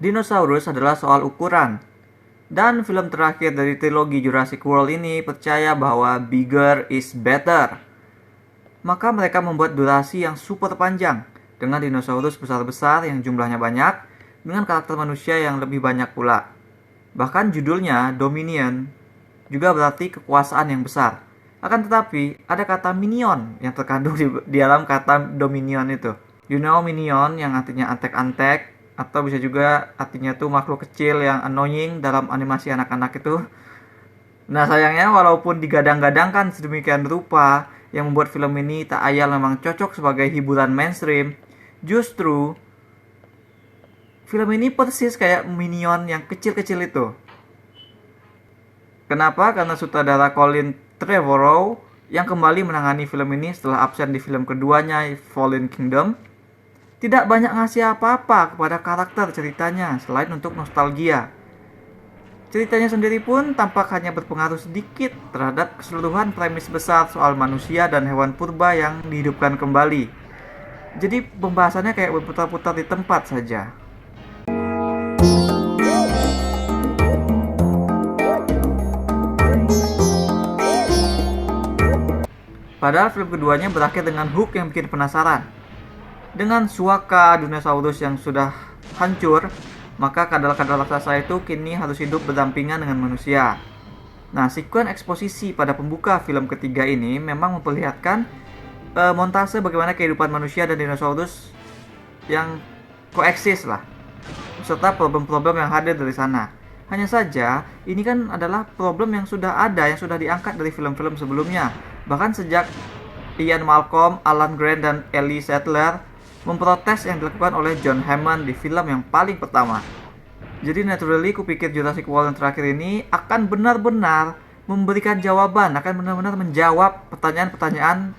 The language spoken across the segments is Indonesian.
Dinosaurus adalah soal ukuran. Dan film terakhir dari trilogi Jurassic World ini percaya bahwa bigger is better. Maka mereka membuat durasi yang super panjang dengan dinosaurus besar-besar yang jumlahnya banyak dengan karakter manusia yang lebih banyak pula. Bahkan judulnya Dominion juga berarti kekuasaan yang besar. Akan tetapi ada kata minion yang terkandung di dalam kata Dominion itu. You know minion yang artinya antek-antek, atau bisa juga artinya tuh makhluk kecil yang annoying dalam animasi anak-anak itu. Nah sayangnya walaupun digadang-gadangkan sedemikian rupa yang membuat film ini tak ayal memang cocok sebagai hiburan mainstream, justru film ini persis kayak Minion yang kecil-kecil itu. Kenapa? Karena sutradara Colin Trevorrow yang kembali menangani film ini setelah absen di film keduanya Fallen Kingdom tidak banyak ngasih apa-apa kepada karakter ceritanya selain untuk nostalgia. Ceritanya sendiri pun tampak hanya berpengaruh sedikit terhadap keseluruhan premis besar soal manusia dan hewan purba yang dihidupkan kembali. Jadi pembahasannya kayak berputar-putar di tempat saja. Padahal film keduanya berakhir dengan hook yang bikin penasaran. Dengan suaka dinosaurus yang sudah hancur, maka kadal-kadal raksasa itu kini harus hidup berdampingan dengan manusia. Nah, sekuen eksposisi pada pembuka film ketiga ini memang memperlihatkan montase bagaimana kehidupan manusia dan dinosaurus yang koeksis lah, serta problem-problem yang hadir dari sana. Hanya saja, ini kan adalah problem yang sudah ada, yang sudah diangkat dari film-film sebelumnya. Bahkan sejak Ian Malcolm, Alan Grant, dan Ellie Sattler memprotes yang dilakukan oleh John Hammond di film yang paling pertama. Jadi naturally kupikir Jurassic World yang terakhir ini akan benar-benar memberikan jawaban, akan benar-benar menjawab pertanyaan-pertanyaan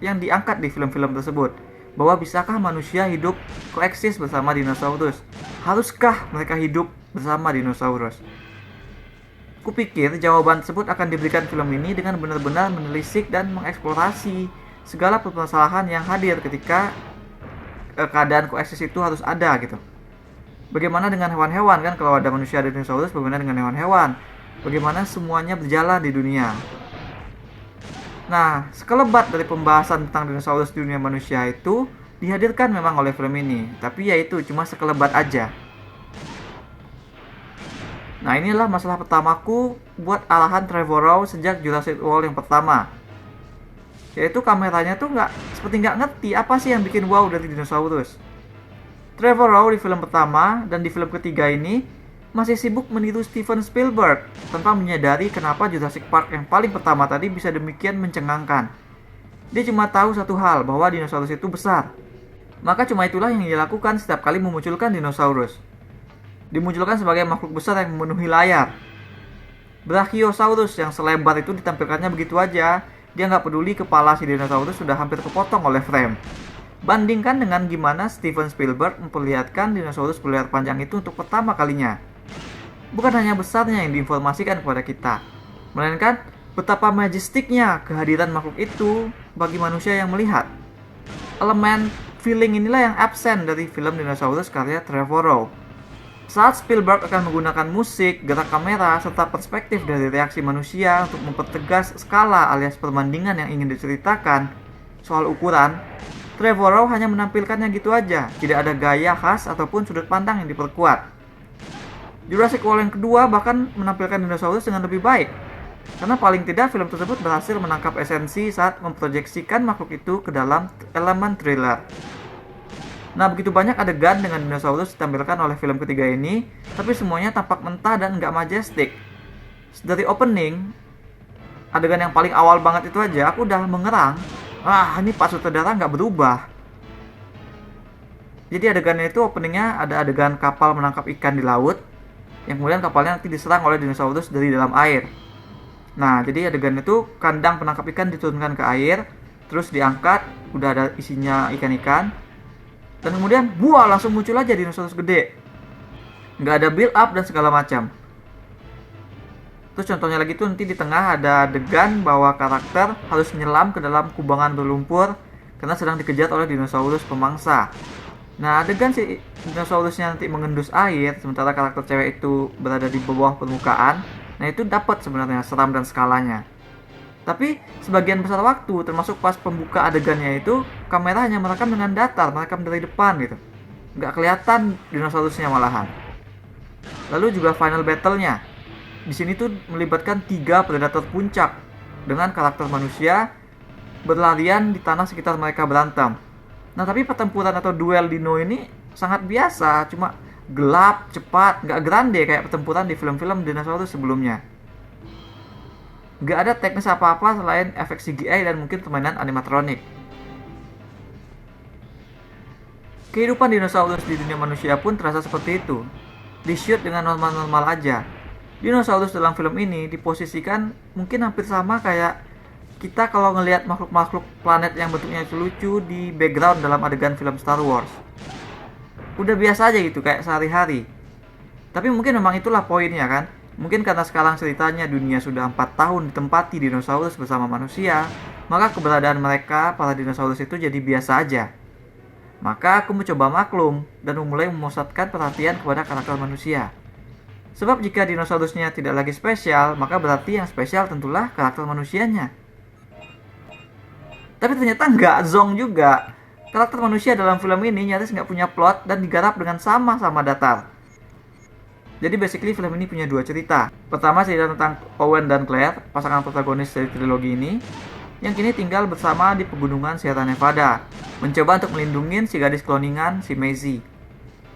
yang diangkat di film-film tersebut. Bahwa bisakah manusia hidup koeksis bersama dinosaurus? Haruskah mereka hidup bersama dinosaurus? Kupikir jawaban tersebut akan diberikan film ini dengan benar-benar menelisik dan mengeksplorasi segala permasalahan yang hadir ketika keadaan koeksis itu harus ada gitu. Bagaimana dengan hewan-hewan kan, kalau ada manusia dan dinosaurus, bagaimana dengan hewan-hewan? Bagaimana semuanya berjalan di dunia? Nah, sekelebat dari pembahasan tentang dinosaurus di dunia manusia itu dihadirkan memang oleh film ini, tapi ya itu cuma sekelebat aja. Nah, inilah masalah pertamaku buat arahan Trevorrow sejak Jurassic World yang pertama. Yaitu kameranya tuh seperti nggak ngerti apa sih yang bikin wow dari dinosaurus. Trevorrow di film pertama dan di film ketiga ini masih sibuk meniru Steven Spielberg tanpa menyadari kenapa Jurassic Park yang paling pertama tadi bisa demikian mencengangkan. Dia cuma tahu satu hal, bahwa dinosaurus itu besar. Maka cuma itulah yang dilakukan setiap kali memunculkan dinosaurus. Dimunculkan sebagai makhluk besar yang memenuhi layar. Brachiosaurus yang selebar itu ditampilkannya begitu aja. Dia nggak peduli kepala si dinosaurus sudah hampir kepotong oleh frame. Bandingkan dengan gimana Steven Spielberg memperlihatkan dinosaurus berlayar panjang itu untuk pertama kalinya. Bukan hanya besarnya yang diinformasikan kepada kita, melainkan betapa majestiknya kehadiran makhluk itu bagi manusia yang melihat. Elemen feeling inilah yang absen dari film dinosaurus karya Trevorrow. Saat Spielberg akan menggunakan musik, gerak kamera, serta perspektif dari reaksi manusia untuk mempertegas skala alias perbandingan yang ingin diceritakan soal ukuran, Trevorrow hanya menampilkannya gitu aja, tidak ada gaya khas ataupun sudut pandang yang diperkuat. Jurassic World yang kedua bahkan menampilkan dinosaurus dengan lebih baik, karena paling tidak film tersebut berhasil menangkap esensi saat memproyeksikan makhluk itu ke dalam elemen thriller. Nah, begitu banyak adegan dengan dinosaurus ditampilkan oleh film ketiga ini, tapi semuanya tampak mentah dan nggak majestic. Dari opening, adegan yang paling awal banget itu aja, aku udah mengerang. Ini Pak Sutradara nggak berubah. Jadi adegannya itu openingnya ada adegan kapal menangkap ikan di laut, yang kemudian kapalnya nanti diserang oleh dinosaurus dari dalam air. Nah, jadi adegan itu kandang penangkap ikan diturunkan ke air, terus diangkat, udah ada isinya ikan-ikan. Dan kemudian, buah, langsung muncul aja dinosaurus gede. Nggak ada build up dan segala macam. Terus contohnya lagi tuh nanti di tengah ada adegan bahwa karakter harus menyelam ke dalam kubangan berlumpur karena sedang dikejar oleh dinosaurus pemangsa. Nah, adegan si dinosaurusnya nanti mengendus air, sementara karakter cewek itu berada di bawah permukaan, nah itu dapat sebenarnya seram dan skalanya. Tapi sebagian besar waktu, termasuk pas pembuka adegannya itu, kameranya merekam dengan datar, merekam dari depan gitu. Nggak kelihatan dinosaurusnya malahan. Lalu juga final battle-nya. Di sini tuh melibatkan 3 predator puncak dengan karakter manusia berlarian di tanah sekitar mereka berantem. Nah, tapi pertempuran atau duel dino ini sangat biasa, cuma gelap, cepat, nggak grande kayak pertempuran di film-film dinosaurus sebelumnya. Nggak ada teknis apa-apa selain efek CGI dan mungkin permainan animatronik. Kehidupan dinosaurus di dunia manusia pun terasa seperti itu. Di-shoot dengan normal-normal aja. Dinosaurus dalam film ini diposisikan mungkin hampir sama kayak kita kalau ngelihat makhluk-makhluk planet yang bentuknya lucu di background dalam adegan film Star Wars. Udah biasa aja gitu, kayak sehari-hari. Tapi mungkin memang itulah poinnya kan. Mungkin karena sekarang ceritanya dunia sudah 4 tahun ditempati dinosaurus bersama manusia, maka keberadaan mereka, para dinosaurus itu jadi biasa aja. Maka aku mencoba maklum dan mulai memusatkan perhatian kepada karakter manusia. Sebab jika dinosaurusnya tidak lagi spesial, maka berarti yang spesial tentulah karakter manusianya. Tapi ternyata nggak zonk juga. Karakter manusia dalam film ini nyaris nggak punya plot dan digarap dengan sama-sama datar. Jadi basically film ini punya 2 cerita. Pertama cerita tentang Owen dan Claire, pasangan protagonis dari trilogi ini, yang kini tinggal bersama di pegunungan Sierra Nevada, mencoba untuk melindungi si gadis kloningan, si Maisie.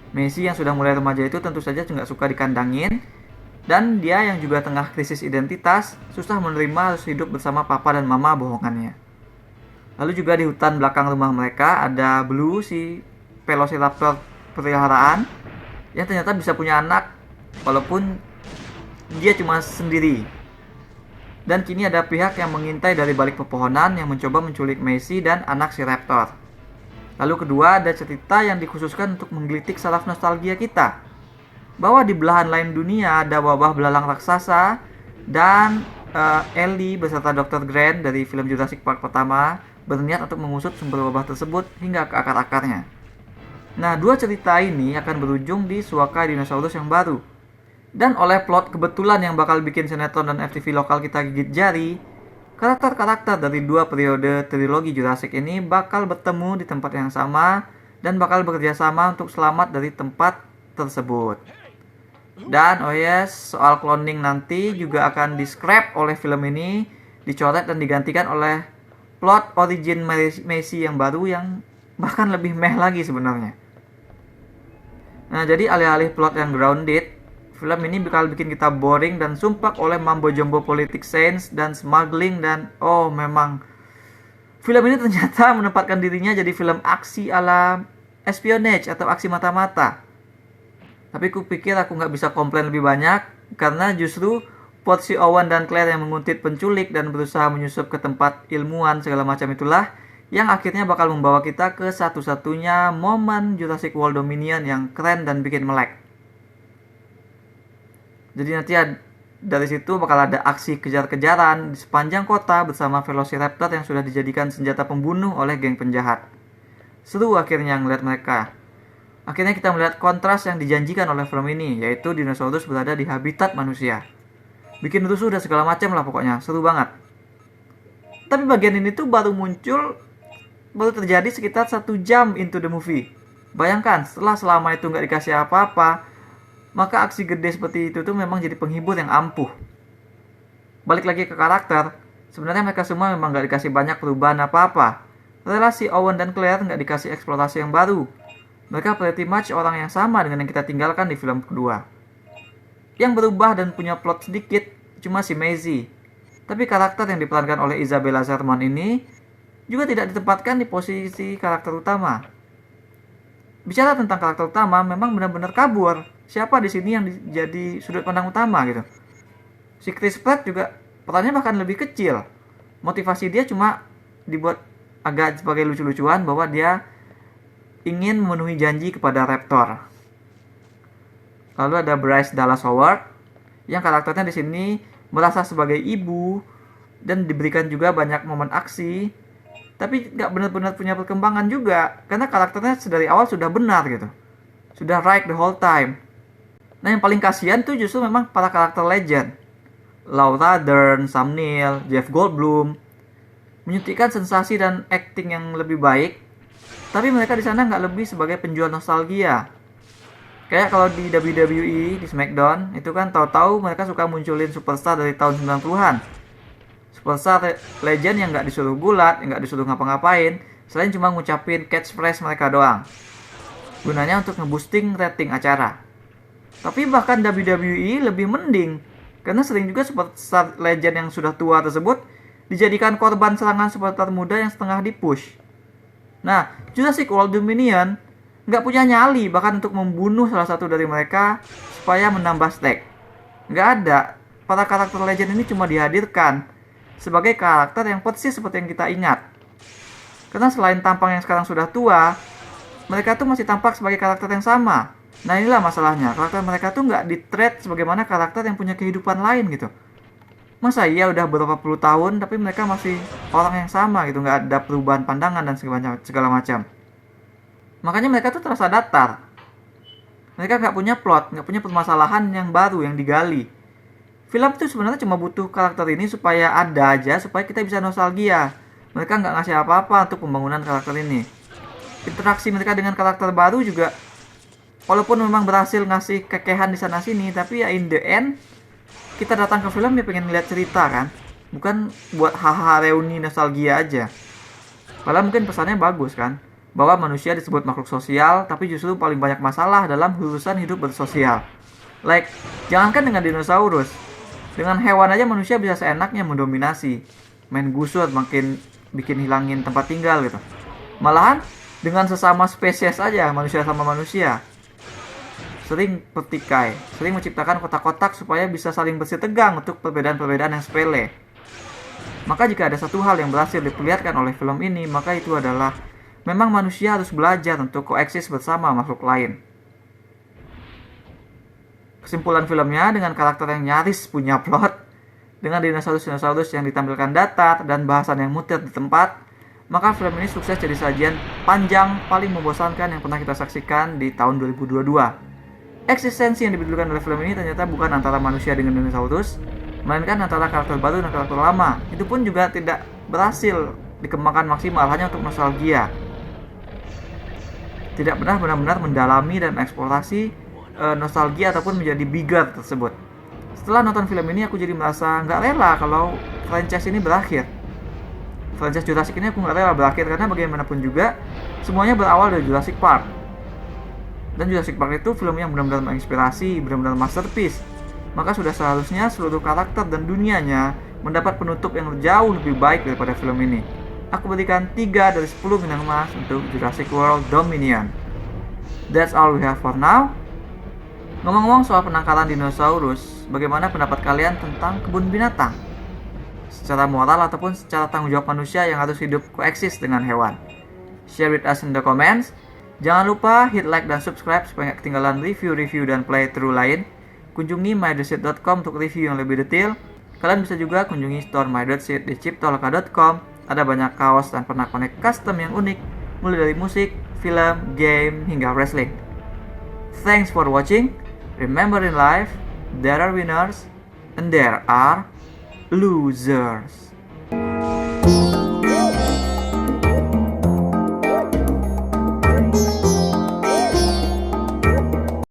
Maisie yang sudah mulai remaja itu tentu saja nggak suka dikandangin, dan dia yang juga tengah krisis identitas, susah menerima harus hidup bersama papa dan mama bohongannya. Lalu juga di hutan belakang rumah mereka ada Blue, si Velociraptor peliharaan, yang ternyata bisa punya anak walaupun dia cuma sendiri. Dan kini ada pihak yang mengintai dari balik pepohonan yang mencoba menculik Maisie dan anak si raptor. Lalu kedua ada cerita yang dikhususkan untuk menggelitik saraf nostalgia kita, bahwa di belahan lain dunia ada wabah belalang raksasa dan Ellie beserta Dr. Grant dari film Jurassic Park pertama berniat untuk mengusut sumber wabah tersebut hingga ke akar-akarnya. Nah, 2 cerita ini akan berujung di suaka dinosaurus yang baru. Dan oleh plot kebetulan yang bakal bikin sinetron dan FTV lokal kita gigit jari, karakter-karakter dari 2 periode trilogi Jurassic ini bakal bertemu di tempat yang sama dan bakal bekerja sama untuk selamat dari tempat tersebut. Dan oh yes, soal cloning nanti juga akan di-scrap oleh film ini, dicoret dan digantikan oleh plot origin Maisie yang baru yang bahkan lebih meh lagi sebenarnya. Nah, jadi alih-alih plot yang grounded, film ini bakal bikin kita boring dan sumpah oleh mambo-jombo politik sains dan smuggling dan memang film ini ternyata menempatkan dirinya jadi film aksi ala espionage atau aksi mata-mata. Tapi ku pikir aku nggak bisa komplain lebih banyak karena justru porsi Owen dan Claire yang menguntit penculik dan berusaha menyusup ke tempat ilmuwan segala macam itulah yang akhirnya bakal membawa kita ke satu-satunya momen Jurassic World Dominion yang keren dan bikin melek. Jadi nanti dari situ bakal ada aksi kejar-kejaran di sepanjang kota bersama Velociraptor yang sudah dijadikan senjata pembunuh oleh geng penjahat. Seru akhirnya ngeliat mereka. Akhirnya kita melihat kontras yang dijanjikan oleh film ini, yaitu dinosaurus berada di habitat manusia. Bikin rusuh dan segala macam lah pokoknya, seru banget. Tapi bagian ini tuh baru terjadi sekitar 1 jam into the movie. Bayangkan, setelah selama itu nggak dikasih apa-apa, maka aksi gede seperti itu tuh memang jadi penghibur yang ampuh. Balik lagi ke karakter, sebenarnya mereka semua memang nggak dikasih banyak perubahan apa-apa. Relasi Owen dan Claire nggak dikasih eksplorasi yang baru. Mereka pretty much orang yang sama dengan yang kita tinggalkan di film kedua. Yang berubah dan punya plot sedikit cuma si Maisie. Tapi karakter yang diperankan oleh Isabella Sermon ini juga tidak ditempatkan di posisi karakter utama. Bicara tentang karakter utama memang benar-benar kabur. Siapa di sini yang jadi sudut pandang utama gitu? Si Chris Pratt juga perannya bahkan lebih kecil. Motivasi dia cuma dibuat agak sebagai lucu-lucuan bahwa dia ingin memenuhi janji kepada Raptor. Lalu ada Bryce Dallas Howard yang karakternya di sini merasa sebagai ibu dan diberikan juga banyak momen aksi, tapi nggak benar-benar punya perkembangan juga karena karakternya dari awal sudah benar gitu. sudah right the whole time. Nah, yang paling kasihan tuh justru memang para karakter legend. Laura Dern, Sam Neill, Jeff Goldblum menyuntikkan sensasi dan acting yang lebih baik, tapi mereka di sana nggak lebih sebagai penjual nostalgia. Kayak kalau di WWE, di SmackDown, itu kan tahu-tahu mereka suka munculin superstar dari tahun 90-an. Superstar legend yang nggak disuruh gulat, yang nggak disuruh ngapa-ngapain, selain cuma ngucapin catchphrase mereka doang. Gunanya untuk nge-boosting rating acara. Tapi bahkan WWE lebih mending, karena sering juga superstar legend yang sudah tua tersebut dijadikan korban serangan supporter muda yang setengah dipush. Nah, Jurassic World Dominion nggak punya nyali bahkan untuk membunuh salah satu dari mereka supaya menambah stake. Nggak ada. Para karakter legend ini cuma dihadirkan sebagai karakter yang persis seperti yang kita ingat. Karena selain tampang yang sekarang sudah tua, mereka tuh masih tampak sebagai karakter yang sama. Nah, inilah masalahnya. Karakter mereka tuh nggak di-treat sebagaimana karakter yang punya kehidupan lain gitu. Masa iya udah beberapa puluh tahun tapi mereka masih orang yang sama gitu, nggak ada perubahan pandangan dan segala macam. Makanya mereka tuh terasa datar. Mereka nggak punya plot, nggak punya permasalahan yang baru yang digali. Film itu sebenarnya cuma butuh karakter ini supaya ada aja, supaya kita bisa nostalgia. Mereka nggak ngasih apa-apa untuk pembangunan karakter ini. Interaksi mereka dengan karakter baru juga, walaupun memang berhasil ngasih kekehan di sana sini, tapi ya in the end kita datang ke film ya pengen ngeliat cerita kan, bukan buat haha reuni nostalgia aja. Padahal mungkin pesannya bagus kan, bahwa manusia disebut makhluk sosial, tapi justru paling banyak masalah dalam urusan hidup bersosial. Like, jangankan dengan dinosaurus, dengan hewan aja manusia bisa seenaknya mendominasi, main gusur, makin bikin hilangin tempat tinggal gitu. Malahan dengan sesama spesies aja, manusia sama manusia, sering bertikai, sering menciptakan kotak-kotak supaya bisa saling bersih tegang untuk perbedaan-perbedaan yang sepele. Maka jika ada satu hal yang berhasil diperlihatkan oleh film ini, maka itu adalah memang manusia harus belajar untuk koeksis bersama makhluk lain. Kesimpulan filmnya, dengan karakter yang nyaris punya plot, dengan dinosaurus-dinosaurus yang ditampilkan datar dan bahasan yang muter di tempat, maka film ini sukses jadi sajian panjang paling membosankan yang pernah kita saksikan di tahun 2022. Eksistensi yang dibutuhkan oleh film ini ternyata bukan antara manusia dengan dinosaurus, melainkan antara karakter baru dan karakter lama. Itu pun juga tidak berhasil dikembangkan maksimal, hanya untuk nostalgia. Tidak pernah benar-benar mendalami dan eksplorasi nostalgia ataupun menjadi bigger tersebut. Setelah nonton film ini aku jadi merasa nggak rela kalau franchise ini berakhir. Franchise Jurassic ini aku nggak rela berakhir karena bagaimanapun juga semuanya berawal dari Jurassic Park. Dan Jurassic Park itu film yang benar-benar menginspirasi, benar-benar masterpiece. Maka sudah seharusnya seluruh karakter dan dunianya mendapat penutup yang jauh lebih baik daripada film ini. Aku berikan 3 dari 10 bintang emas untuk Jurassic World Dominion. That's all we have for now. Ngomong-ngomong soal penangkaran dinosaurus, bagaimana pendapat kalian tentang kebun binatang? Secara moral ataupun secara tanggung jawab manusia yang harus hidup koeksis dengan hewan? Share with us in the comments. Jangan lupa hit like dan subscribe supaya gak ketinggalan review-review dan playthrough lain. Kunjungi my.seed.com untuk review yang lebih detail. Kalian bisa juga kunjungi store my.seed di chiptoloka.com. Ada banyak kaos dan pernak-pernik custom yang unik, mulai dari musik, film, game, hingga wrestling. Thanks for watching. Remember in life, there are winners and there are losers.